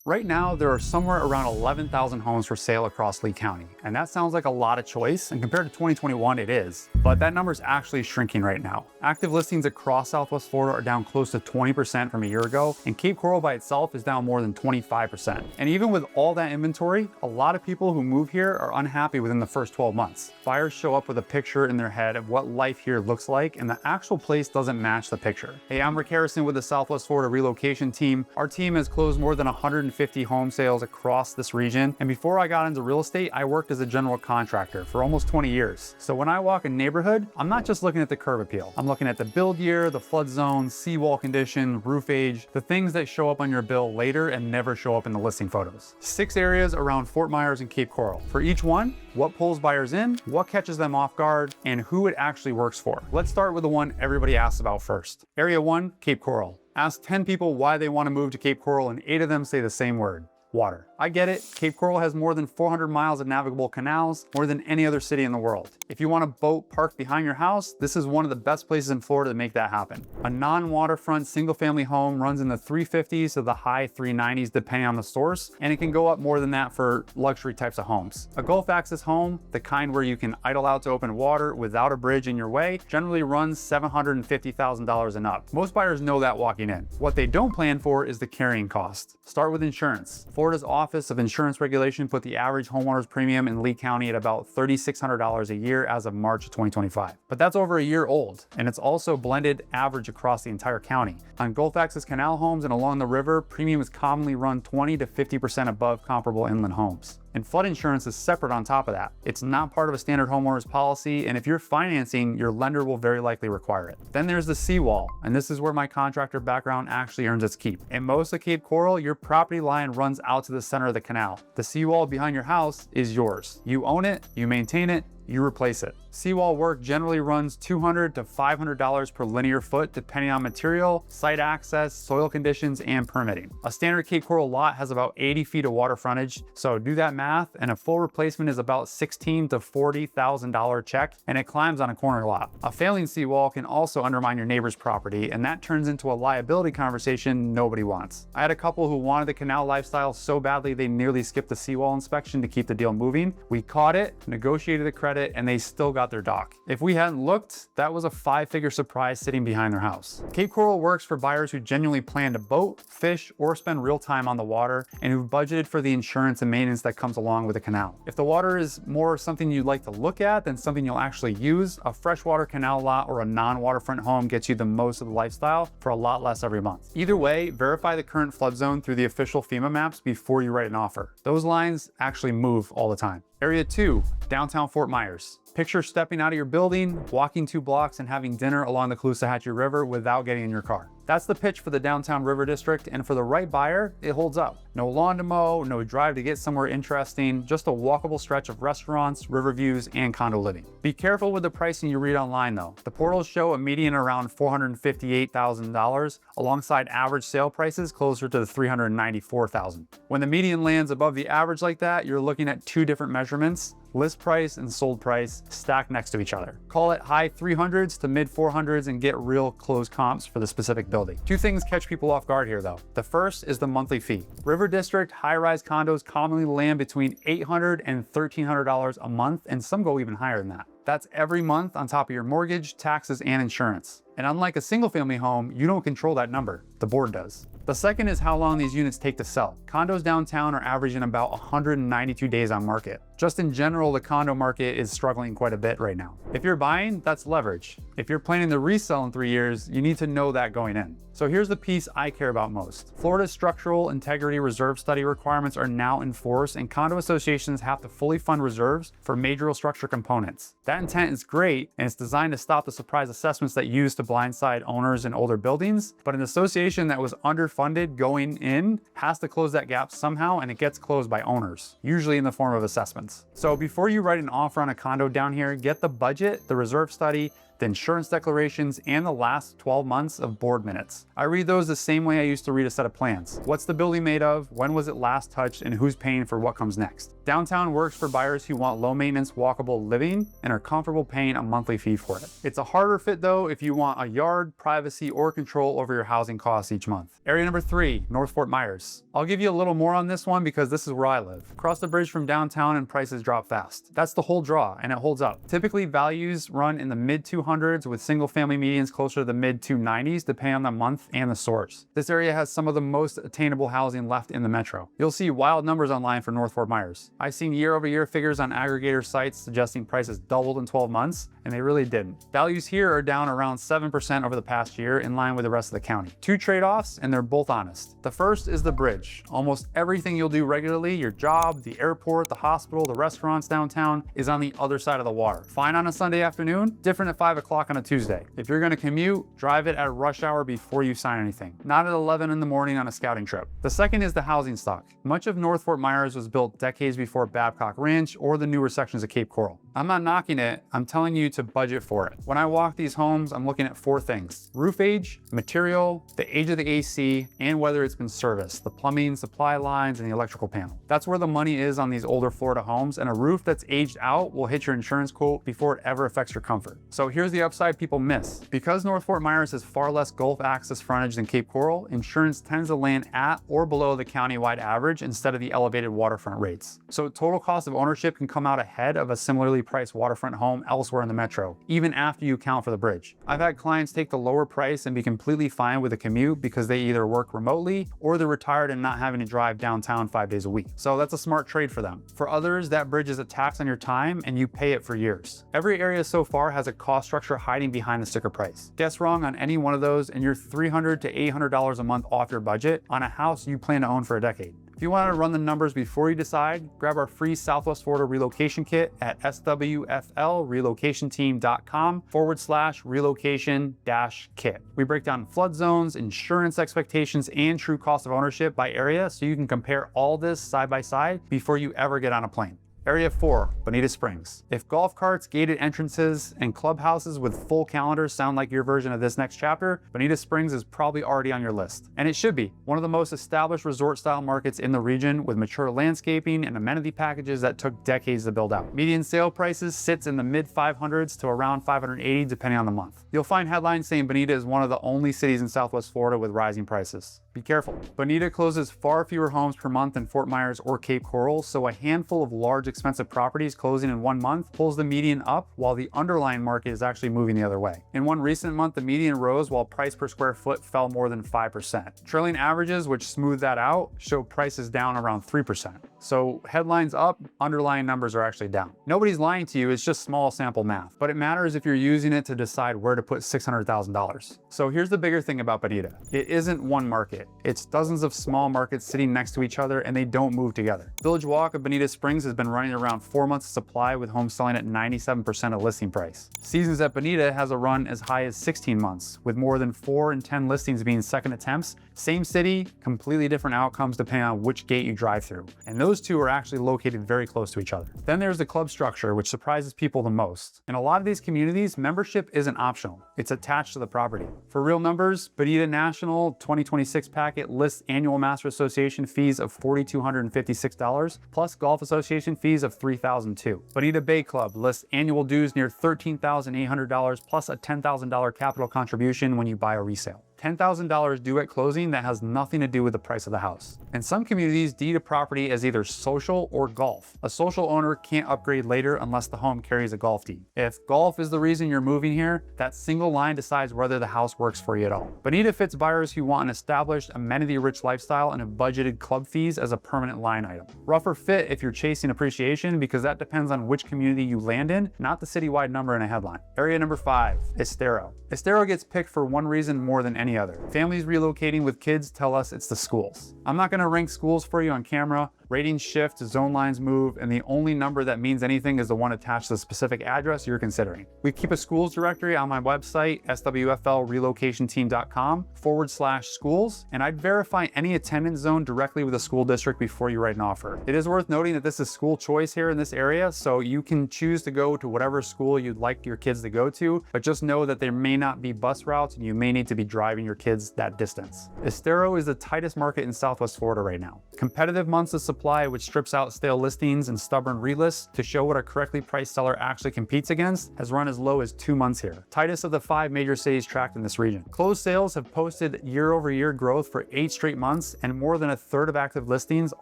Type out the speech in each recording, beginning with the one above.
Right now, there are somewhere around 11,000 homes for sale across Lee County, and that sounds like a lot of choice, and compared to 2021, it is. But that number is actually shrinking right now. Active listings across Southwest Florida are down close to 20% from a year ago, and Cape Coral by itself is down more than 25%. And even with all that inventory, a lot of people who move here are unhappy within the first 12 months. Buyers show up with a picture in their head of what life here looks like, and the actual place doesn't match the picture. Hey, I'm Rick Harrison with the Southwest Florida Relocation team. Our team has closed more than 150 home sales across this region. And before I got into real estate, I worked as a general contractor for almost 20 years. So when I walk a neighborhood, I'm not just looking at the curb appeal. I'm looking at the build year, the flood zone, seawall condition, roof age, the things that show up on your bill later and never show up in the listing photos. 6 areas around Fort Myers and Cape Coral. For each one, what pulls buyers in, what catches them off guard, and who it actually works for. Let's start with the one everybody asks about first. Area 1, Cape Coral. Ask 10 people why they want to move to Cape Coral and 8 of them say the same word: water. I get it, Cape Coral has more than 400 miles of navigable canals, more than any other city in the world. If you want a boat parked behind your house, this is one of the best places in Florida to make that happen. A non-waterfront single-family home runs in the 350s to the high 390s depending on the source, and it can go up more than that for luxury types of homes. A Gulf access home, the kind where you can idle out to open water without a bridge in your way, generally runs $750,000 and up. Most buyers know that walking in. What they don't plan for is the carrying cost. Start with insurance. Florida's Office of Insurance Regulation put the average homeowner's premium in Lee County at about $3,600 a year as of March of 2025. But that's over a year old, and it's also blended average across the entire county. On Gulf access canal homes and along the river, premiums commonly run 20 to 50% above comparable inland homes. And flood insurance is separate on top of that. It's not part of a standard homeowner's policy, and if you're financing, your lender will very likely require it. Then there's the seawall, and this is where my contractor background actually earns its keep. In most of Cape Coral, your property line runs out to the center of the canal. The seawall behind your house is yours. You own it, you maintain it, you replace it. Seawall work generally runs $200 to $500 per linear foot depending on material, site access, soil conditions, and permitting. A standard Cape Coral lot has about 80 feet of water frontage, so do that math, and a full replacement is about $16,000 to $40,000 check, and it climbs on a corner lot. A failing seawall can also undermine your neighbor's property, and that turns into a liability conversation nobody wants. I had a couple who wanted the canal lifestyle so badly they nearly skipped the seawall inspection to keep the deal moving. We caught it, negotiated the credit, and they still got their dock. If we hadn't looked, that was a 5-figure surprise sitting behind their house. Cape Coral works for buyers who genuinely plan to boat, fish, or spend real time on the water, and who've budgeted for the insurance and maintenance that comes along with the canal. If the water is more something you'd like to look at than something you'll actually use, a freshwater canal lot or a non-waterfront home gets you the most of the lifestyle for a lot less every month. Either way, verify the current flood zone through the official FEMA maps before you write an offer. Those lines actually move all the time. Area 2, downtown Fort Myers. Picture stepping out of your building, walking 2 blocks, and having dinner along the Caloosahatchee River without getting in your car. That's the pitch for the downtown river district, and for the right buyer, it holds up. No lawn to mow, no drive to get somewhere interesting, just a walkable stretch of restaurants, river views, and condo living. Be careful with the pricing you read online though. The portals show a median around $458,000, alongside average sale prices closer to the $394,000. When the median lands above the average like that, you're looking at 2 different measurements: list price and sold price stacked next to each other. Call it high 300s to mid 400s and get real close comps for the specific building. 2 things catch people off guard here though. The first is the monthly fee. River District high-rise condos commonly land between $800 and $1,300 a month, and some go even higher than that. That's every month on top of your mortgage, taxes, and insurance. And unlike a single-family home, you don't control that number. The board does. The second is how long these units take to sell. Condos downtown are averaging about 192 days on market. Just in general, the condo market is struggling quite a bit right now. If you're buying, that's leverage. If you're planning to resell in 3 years, you need to know that going in. So here's the piece I care about most. Florida's structural integrity reserve study requirements are now in force, and condo associations have to fully fund reserves for major structure components. That intent is great, and it's designed to stop the surprise assessments that use to blindside owners in older buildings, but an association that was underfunded going in has to close that gap somehow, and it gets closed by owners, usually in the form of assessments. So before you write an offer on a condo down here, get the budget, the reserve study, the insurance declarations, and the last 12 months of board minutes. I read those the same way I used to read a set of plans. What's the building made of? When was it last touched? And who's paying for what comes next? Downtown works for buyers who want low maintenance, walkable living and are comfortable paying a monthly fee for it. It's a harder fit though if you want a yard, privacy, or control over your housing costs each month. Area number 3, North Fort Myers. I'll give you a little more on this one because this is where I live. Cross the bridge from downtown and prices drop fast. That's the whole draw, and it holds up. Typically values run in the mid 200s with single family medians closer to the mid 290s depending on the month and the source. This area has some of the most attainable housing left in the metro. You'll see wild numbers online for North Fort Myers. I've seen year-over-year figures on aggregator sites suggesting prices doubled in 12 months, and they really didn't. Values here are down around 7% over the past year, in line with the rest of the county. Two trade-offs, and they're both honest. The first is the bridge. Almost everything you'll do regularly, your job, the airport, the hospital, the restaurants downtown, is on the other side of the water. Fine on a Sunday afternoon, different at 5 o'clock on a Tuesday. If you're gonna commute, drive it at rush hour before you sign anything, not at 11 in the morning on a scouting trip. The second is the housing stock. Much of North Fort Myers was built decades before Babcock Ranch or the newer sections of Cape Coral. I'm not knocking it, I'm telling you to budget for it. When I walk these homes, I'm looking at 4 things: roof age, material, the age of the AC, and whether it's been serviced, the plumbing, supply lines, and the electrical panel. That's where the money is on these older Florida homes, and a roof that's aged out will hit your insurance quote before it ever affects your comfort. So here's the upside people miss. Because North Fort Myers has far less Gulf access frontage than Cape Coral, insurance tends to land at or below the countywide average instead of the elevated waterfront rates. So total cost of ownership can come out ahead of a similarly priced waterfront home elsewhere in the metro, even after you account for the bridge. I've had clients take the lower price and be completely fine with a commute because they either work remotely or they're retired and not having to drive downtown 5 days a week. So that's a smart trade for them. For others, that bridge is a tax on your time and you pay it for years. Every area so far has a cost structure hiding behind the sticker price. Guess wrong on any one of those and you're $300 to $800 a month off your budget on a house you plan to own for a decade. If you want to run the numbers before you decide, grab our free Southwest Florida relocation kit at swflrelocationteam.com/relocation-kit. We break down flood zones, insurance expectations, and true cost of ownership by area so you can compare all this side by side before you ever get on a plane. Area 4, Bonita Springs. If golf carts, gated entrances, and clubhouses with full calendars sound like your version of this next chapter, Bonita Springs is probably already on your list. And it should be. One of the most established resort-style markets in the region with mature landscaping and amenity packages that took decades to build out. Median sale prices sits in the mid 500s to around 580 depending on the month. You'll find headlines saying Bonita is one of the only cities in Southwest Florida with rising prices. Be careful. Bonita closes far fewer homes per month than Fort Myers or Cape Coral, so a handful of large expensive properties closing in 1 month pulls the median up while the underlying market is actually moving the other way. In one recent month, the median rose while price per square foot fell more than 5%. Trailing averages, which smooth that out, show prices down around 3%. So headlines up, underlying numbers are actually down. Nobody's lying to you, it's just small sample math, but it matters if you're using it to decide where to put $600,000. So here's the bigger thing about Bonita. It isn't one market. It's dozens of small markets sitting next to each other and they don't move together. Village Walk of Bonita Springs has been running around 4 months of supply with homes selling at 97% of listing price. Seasons at Bonita has a run as high as 16 months, with more than 4 in 10 listings being second attempts. Same city, completely different outcomes depending on which gate you drive through. And those two are actually located very close to each other. Then there's the club structure, which surprises people the most. In a lot of these communities, membership isn't optional. It's attached to the property. For real numbers, Bonita National 2026 packet lists annual Master Association fees of $4,256 plus Golf Association fees of $3,002. Bonita Bay Club lists annual dues near $13,800 plus a $10,000 capital contribution when you buy a resale. $10,000 due at closing that has nothing to do with the price of the house. In some communities, deed a property as either social or golf. A social owner can't upgrade later unless the home carries a golf deed. If golf is the reason you're moving here, that single line decides whether the house works for you at all. Bonita fits buyers who want an established, amenity-rich lifestyle and have budgeted club fees as a permanent line item. Rougher fit if you're chasing appreciation because that depends on which community you land in, not the citywide number in a headline. Area number 5, Estero. Estero gets picked for one reason more than any other. Families relocating with kids tell us it's the schools. I'm not going to rank schools for you on camera, Ratings shift, zone lines move, and the only number that means anything is the one attached to the specific address you're considering. We keep a schools directory on my website, swflrelocationteam.com/schools, and I'd verify any attendance zone directly with the school district before you write an offer. It is worth noting that this is school choice here in this area, so you can choose to go to whatever school you'd like your kids to go to, but just know that there may not be bus routes and you may need to be driving your kids that distance. Estero is the tightest market in Southwest Florida right now. Competitive months of supply, which strips out stale listings and stubborn relists to show what a correctly priced seller actually competes against, has run as low as 2 months here. Tightest of the 5 major cities tracked in this region. Closed sales have posted year-over-year growth for 8 straight months, and more than a third of active listings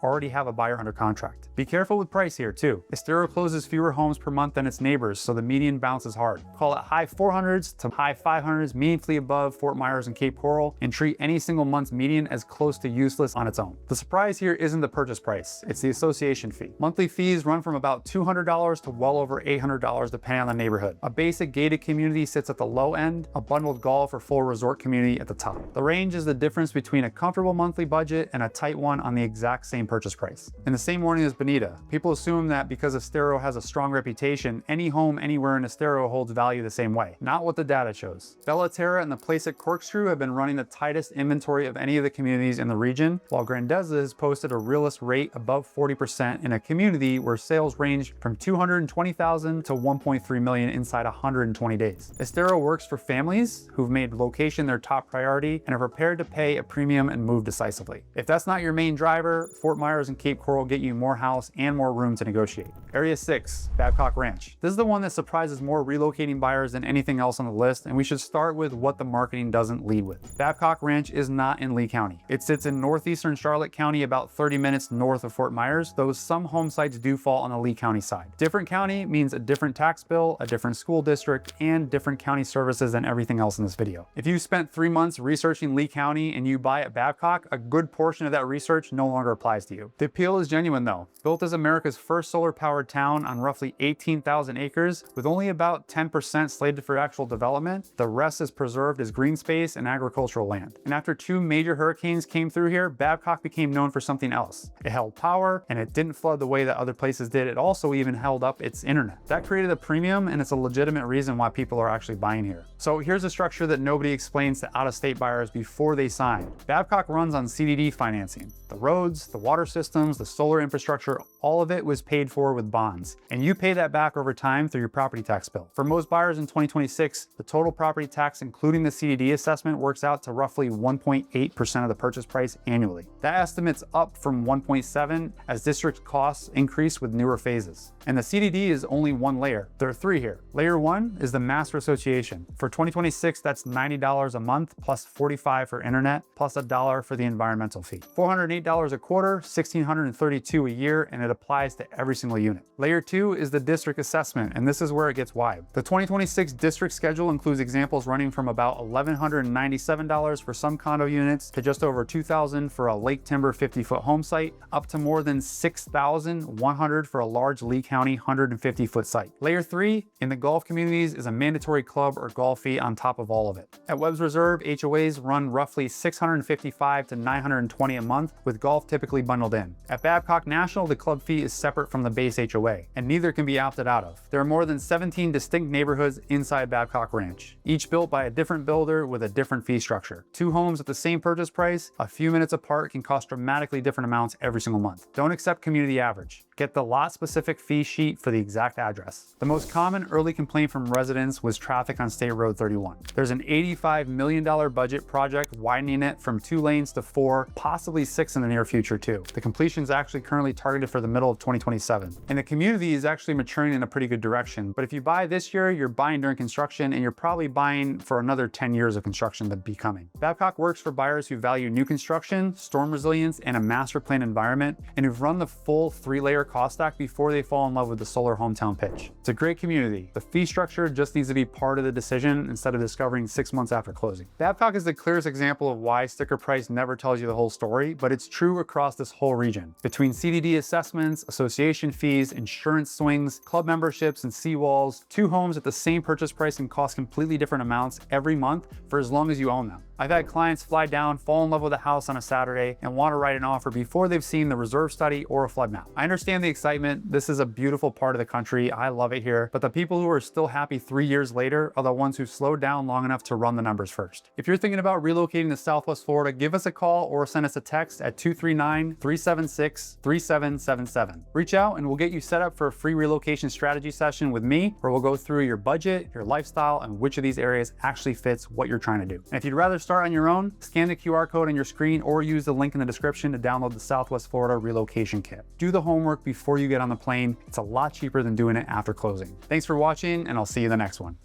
already have a buyer under contract. Be careful with price here too. Estero closes fewer homes per month than its neighbors, so the median bounces hard. Call it high 400s to high 500s, meaningfully above Fort Myers and Cape Coral, and treat any single month's median as close to useless on its own. The surprise here isn't the purchase price, it's the association fee. Monthly fees run from about $200 to well over $800 depending on the neighborhood. A basic gated community sits at the low end, a bundled golf or full resort community at the top. The range is the difference between a comfortable monthly budget and a tight one on the exact same purchase price. In the same morning as Bonita, people assume that because Estero has a strong reputation, any home anywhere in Estero holds value the same way. Not what the data shows. Bella Terra and the place at Corkscrew have been running the tightest inventory of any of the communities in the region, while Grandeza has posted a realist rate above 40% in a community where sales range from $220,000 to $1.3 million inside 120 days. Estero works for families who've made location their top priority and are prepared to pay a premium and move decisively. If that's not your main driver, Fort Myers and Cape Coral get you more house and more room to negotiate. Area 6, Babcock Ranch. This is the one that surprises more relocating buyers than anything else on the list, and we should start with what the marketing doesn't lead with. Babcock Ranch is not in Lee County. It sits in northeastern Charlotte County, about 30 minutes north of Fort Myers, though some home sites do fall on the Lee County side. Different county means a different tax bill, a different school district, and different county services than everything else in this video. If you spent 3 months researching Lee County and you buy at Babcock, a good portion of that research no longer applies to you. The appeal is genuine though. Built as America's first solar-powered town on roughly 18,000 acres, with only about 10% slated for actual development, the rest is preserved as green space and agricultural land. And after 2 major hurricanes came through here, Babcock became known for something else. It held power, and it didn't flood the way that other places did. It also even held up its internet. That created a premium, and it's a legitimate reason why people are actually buying here. So here's a structure that nobody explains to out-of-state buyers before they sign. Babcock runs on CDD financing. The roads, the water systems, the solar infrastructure, all of it was paid for with bonds. And you pay that back over time through your property tax bill. For most buyers in 2026, the total property tax, including the CDD assessment, works out to roughly 1.8% of the purchase price annually. That estimate's up from 1.7 as district costs increase with newer phases. And the CDD is only one layer. There are 3 here. Layer 1 is the master association. For 2026, that's $90 a month plus $45 for internet plus $1 for the environmental fee. $408 a quarter, $1,632 a year, and it applies to every single unit. Layer 2 is the district assessment, and this is where it gets wide. The 2026 district schedule includes examples running from about $1,197 for some condo units to just over $2,000 for a lake timber 50-foot home site, up to more than $6,100 for a large Lee County 150-foot site. Layer 3 in the golf communities is a mandatory club or golf fee on top of all of it. At Webb's Reserve, HOAs run roughly $655 to $920 a month, with golf typically bundled in. At Babcock National, the club fee is separate from the base HOA, and neither can be opted out of. There are more than 17 distinct neighborhoods inside Babcock Ranch, each built by a different builder with a different fee structure. 2 homes at the same purchase price, a few minutes apart, can cost dramatically different amounts every single month. Don't accept community average. Get the lot-specific fee sheet for the exact address. The most common early complaint from residents was traffic on State Road 31. There's an $85 million budget project widening it from 2 lanes to 4, possibly 6 in the near future too. The completion is actually currently targeted for the middle of 2027. And the community is actually maturing in a pretty good direction. But if you buy this year, you're buying during construction, and you're probably buying for another 10 years of construction to be coming. Babcock works for buyers who value new construction, storm resilience, and a master plan environment, and who've run the full 3-layer cost stack before they fall in love with the solar hometown pitch. It's a great community. The fee structure just needs to be part of the decision instead of discovering 6 months after closing. Babcock is the clearest example of why sticker price never tells you the whole story, but it's true across this whole region. Between CDD assessments, association fees, insurance swings, club memberships, and seawalls, 2 homes at the same purchase price can cost completely different amounts every month for as long as you own them. I've had clients fly down, fall in love with a house on a Saturday, and want to write an offer before they've seen the reserve study or a flood map. I understand the excitement. This is a beautiful part of the country. I love it here. But the people who are still happy 3 years later are the ones who slowed down long enough to run the numbers first. If you're thinking about relocating to Southwest Florida, give us a call or send us a text at 239-376-3777. Reach out and we'll get you set up for a free relocation strategy session with me, where we'll go through your budget, your lifestyle, and which of these areas actually fits what you're trying to do. And if you'd rather start on your own, scan the QR code on your screen or use the link in the description to download the Southwest Florida Relocation Kit. Do the homework before you get on the plane. It's a lot cheaper than doing it after closing. Thanks for watching, and I'll see you in the next one.